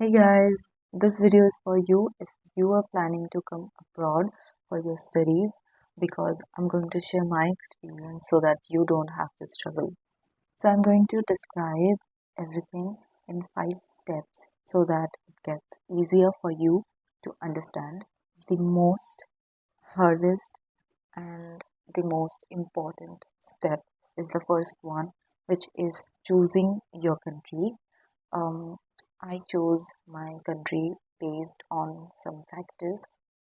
Hey guys, this video is for you if you are planning to come abroad for your studies because I'm going to share my experience so that you don't have to struggle. So I'm going to describe everything in 5 steps so that it gets easier for you to understand. The most hardest and the most important step is the first one, which is choosing your country. um, I chose my country based on some factors.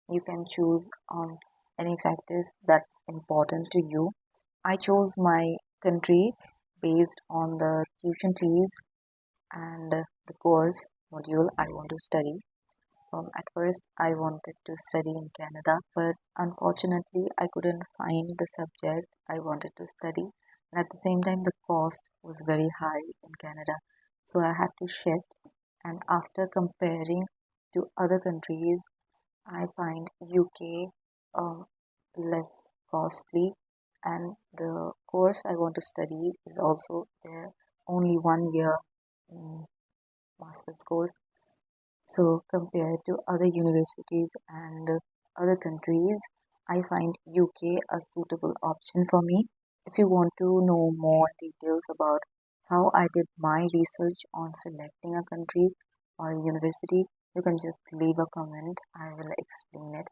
You can choose on any factors that's important to you. I chose my country based on the tuition fees and the course module I want to study. At first, I wanted to study in Canada, but unfortunately, I couldn't find the subject I wanted to study. And at the same time, the cost was very high in Canada. So I had to shift. And after comparing to other countries, I find UK less costly. And the course I want to study is also there, only 1 year master's course. So, compared to other universities and other countries, I find UK a suitable option for me. If you want to know more details about how I did my research on selecting a country or a university, you can just leave a comment. I will explain it.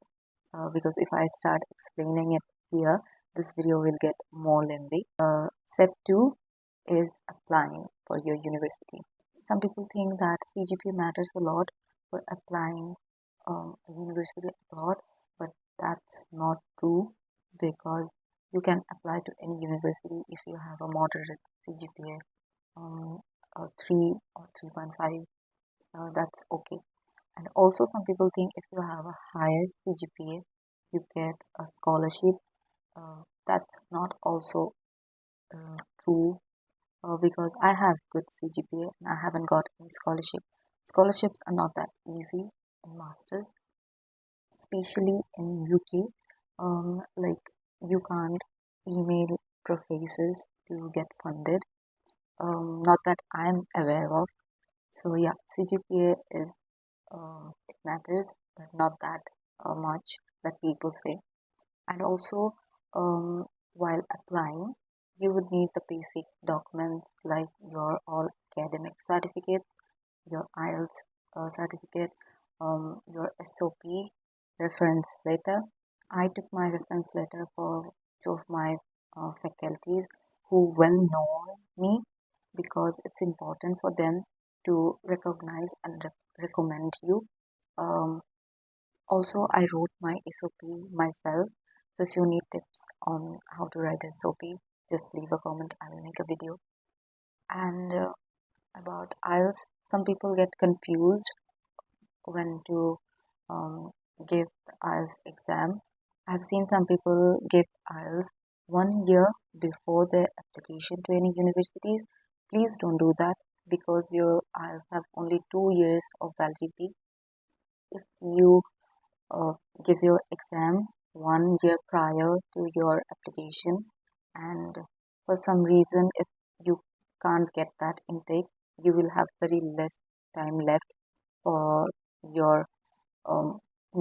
Because if I start explaining it here, this video will get more lengthy. Step 2 is applying for your university. Some people think that CGPA matters a lot for applying a university abroad, but that's not true because you can apply to any university if you have a moderate CGPA, um, 3 or 3.5. That's okay. And also, some people think if you have a higher CGPA, you get a scholarship. That's not also true because I have good CGPA and I haven't got any scholarship. Scholarships are not that easy in masters, especially in UK. Like you can't email professors to get funded. Not that I'm aware of. So yeah, CGPA is it matters, but not that much that people say. And also, while applying, you would need the basic documents like your all academic certificates, your IELTS certificate, your SOP reference letter. I took my reference letter for two of my faculties who well know me because it's important for them to recognize and recommend you. Um, Also, I wrote my SOP myself. So if you need tips on how to write SOP, just leave a comment. I will make a video. And about IELTS, some people get confused when to um, give the IELTS exam. I've seen some people give IELTS 1 year before their application to any universities. Please don't do that because your IELTS have only 2 years of validity. If you uh, give your exam 1 year prior to your application, and for some reason if you can't get that intake, you will have very less time left for your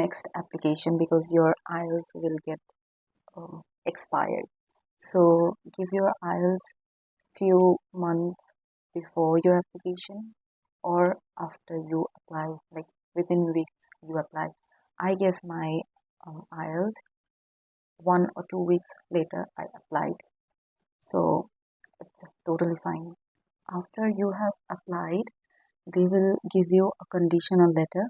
next application because your IELTS will get expired. So give your IELTS few months before your application or after you apply, like within weeks you apply. I guess my IELTS 1 or 2 weeks later I applied, so it's totally fine. After you have applied, they will give you a conditional letter,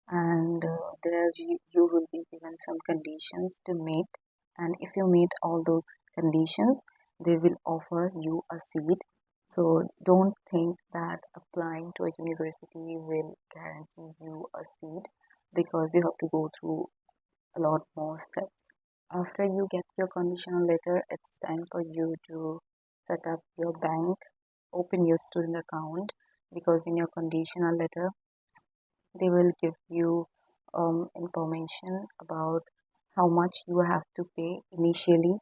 and there you will be given some conditions to meet. And if you meet all those conditions, they will offer you a seat. So don't think that applying to a university will guarantee you a seat because you have to go through a lot more steps. After you get your conditional letter, it's time for you to set up your bank, open your student account, because in your conditional letter, they will give you information about how much you have to pay initially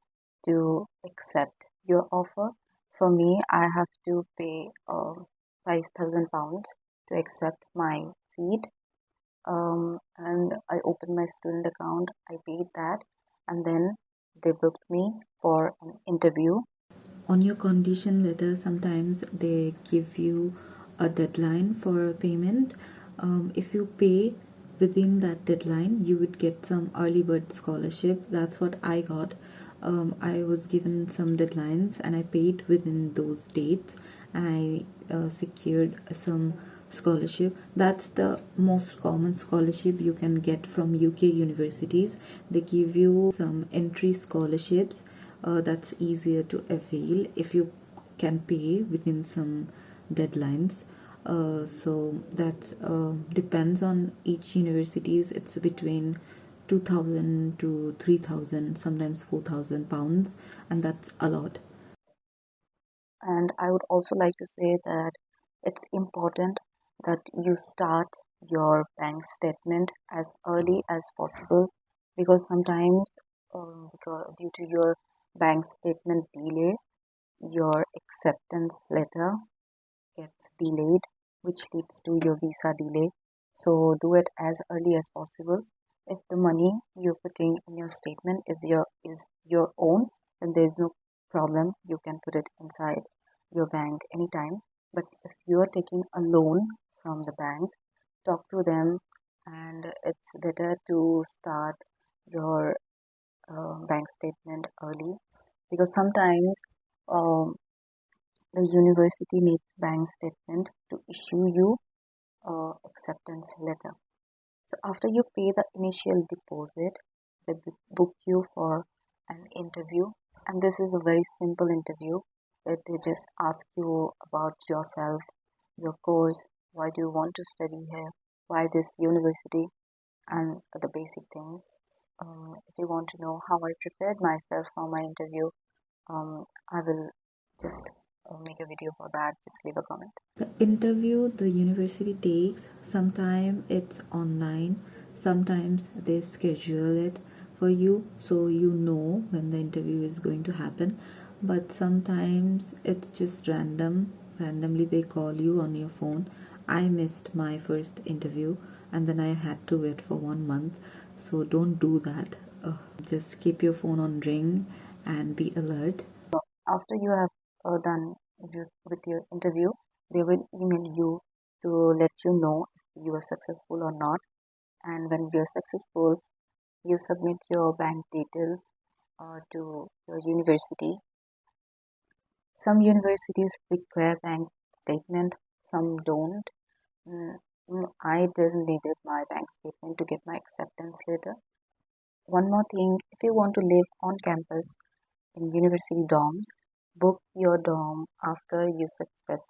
to accept your offer. For me, I have to pay £5,000 to accept my seat. And I opened my student account, I paid that, and then they booked me for an interview. On your condition letter, sometimes they give you a deadline for payment. If you pay within that deadline, you would get some early bird scholarship. That's what I got. I was given some deadlines and I paid within those dates, and I secured some scholarship. That's the most common scholarship you can get from UK universities. They give you some entry scholarships. That's easier to avail if you can pay within some deadlines. So that depends on each universities. It's between 2,000 to 3,000, sometimes 4,000 pounds, and that's a lot. And I would also like to say that it's important that you start your bank statement as early as possible, because sometimes because due to your bank statement delay, your acceptance letter gets delayed, which leads to your visa delay. So do it as early as possible. If the money you're putting in your statement is your own, then there is no problem. You can put it inside your bank anytime. But if you are taking a loan from the bank, talk to them, and it's better to start your bank statement early, because sometimes um, the university needs bank statement to issue you acceptance letter. So after you pay the initial deposit, they book you for an interview, and this is a very simple interview. They just ask you about yourself, your course, why do you want to study here, why this university, and the basic things. If you want to know how I prepared myself for my interview, I will just make a video for that. Just leave a comment. The interview the university takes, sometimes it's online, sometimes they schedule it for you so you know when the interview is going to happen, but sometimes it's just randomly they call you on your phone. I missed my first interview and then I had to wait for 1 month, so don't do that. Just keep your phone on ring and be alert. After you have done with your interview, they will email you to let you know if you are successful or not. And when you're successful, you submit your bank details to your university. Some universities require bank statement, some don't. I didn't needed my bank statement to get my acceptance letter. One more thing, if you want to live on campus in university dorms, book your dorm after you success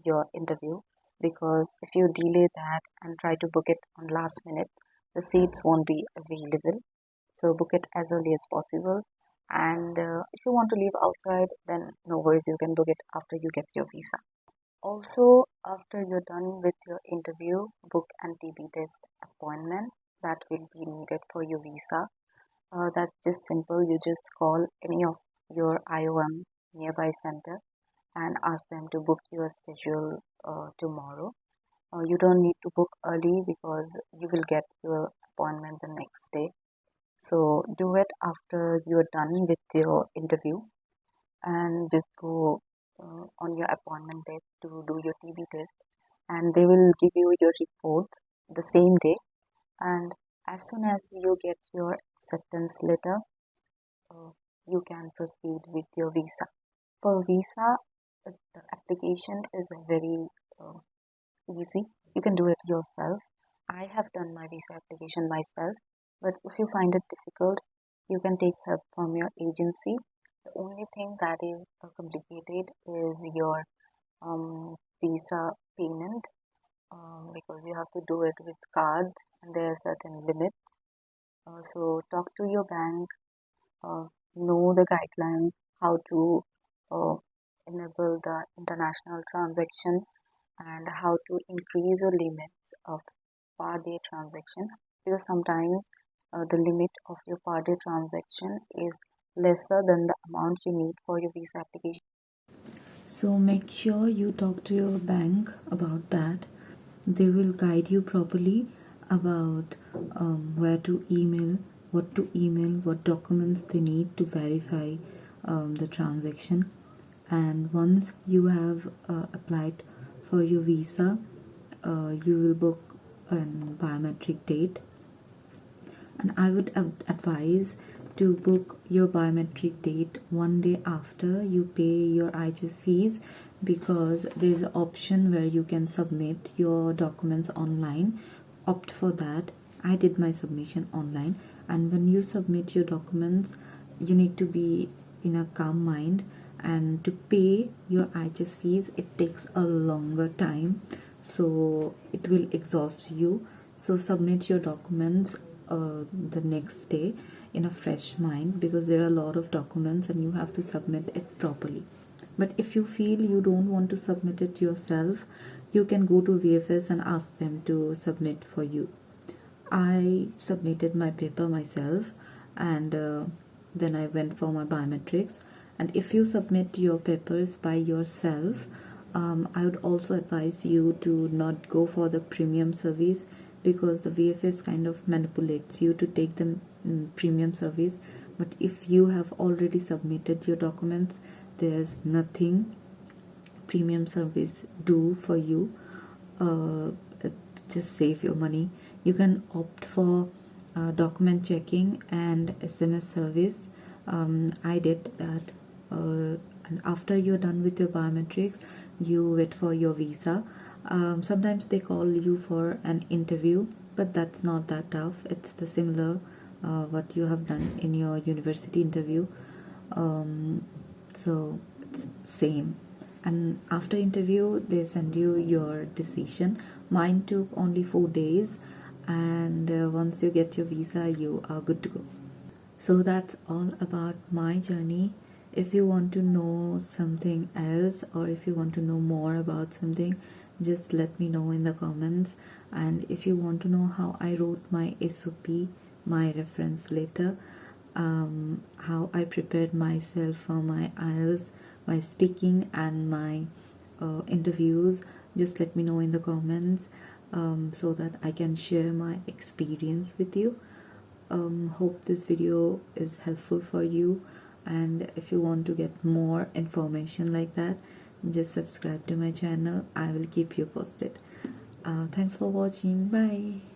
your interview, because if you delay that and try to book it on last minute, the seats won't be available. So book it as early as possible. And if you want to live outside, then no worries, you can book it after you get your visa. Also, after you're done with your interview, book an TB test appointment that will be needed for your visa. That's just simple. You just call any of your IOM nearby center and ask them to book your schedule tomorrow. You don't need to book early because you will get your appointment the next day. So do it after you're done with your interview, and just go on your appointment date to do your TB test, and they will give you your report the same day. And as soon as you get your acceptance letter, uh, you can proceed with your visa. For visa, the application is very uh, easy. You can do it yourself. I have done my visa application myself, but if you find it difficult, you can take help from your agency. The only thing that is complicated is your visa payment, because you have to do it with cards and there are certain limits. So talk to your bank, uh, know the guidelines, how to uh, enable the international transaction, and how to increase the limits of per day transaction, because sometimes the limit of your per day transaction is lesser than the amount you need for your visa application. So make sure you talk to your bank about that. They will guide you properly about where to email, what to email, what documents they need to verify the transaction. And once you have applied for your visa, you will book a biometric date. And I would advise to book your biometric date one day after you pay your IHS fees, because there's an option where you can submit your documents online. Opt for that. I did my submission online, and when you submit your documents, you need to be in a calm mind, and to pay your IHS fees it takes a longer time, so it will exhaust you. So submit your documents the next day in a fresh mind, because there are a lot of documents and you have to submit it properly. But if you feel you don't want to submit it yourself, you can go to VFS and ask them to submit for you. I submitted my paper myself, and then I went for my biometrics. And if you submit your papers by yourself, I would also advise you to not go for the premium service, because the VFS kind of manipulates you to take the premium service. But if you have already submitted your documents, there's nothing premium service do for you. Just save your money. You can opt for document checking and SMS service. I did that. And after you're done with your biometrics, you wait for your visa. Sometimes they call you for an interview, but that's not that tough. It's the similar what you have done in your university interview. So it's same. And after interview they send you your decision. Mine took only 4 days, and once you get your visa you are good to go. So that's all about my journey. If you want to know something else, or if you want to know more about something, just let me know in the comments. And if you want to know how I wrote my SOP, my reference letter, how I prepared myself for my IELTS, my speaking and my interviews, just let me know in the comments, so that I can share my experience with you. Hope this video is helpful for you, and if you want to get more information like that, just subscribe to my channel. I will keep you posted. Thanks for watching. Bye.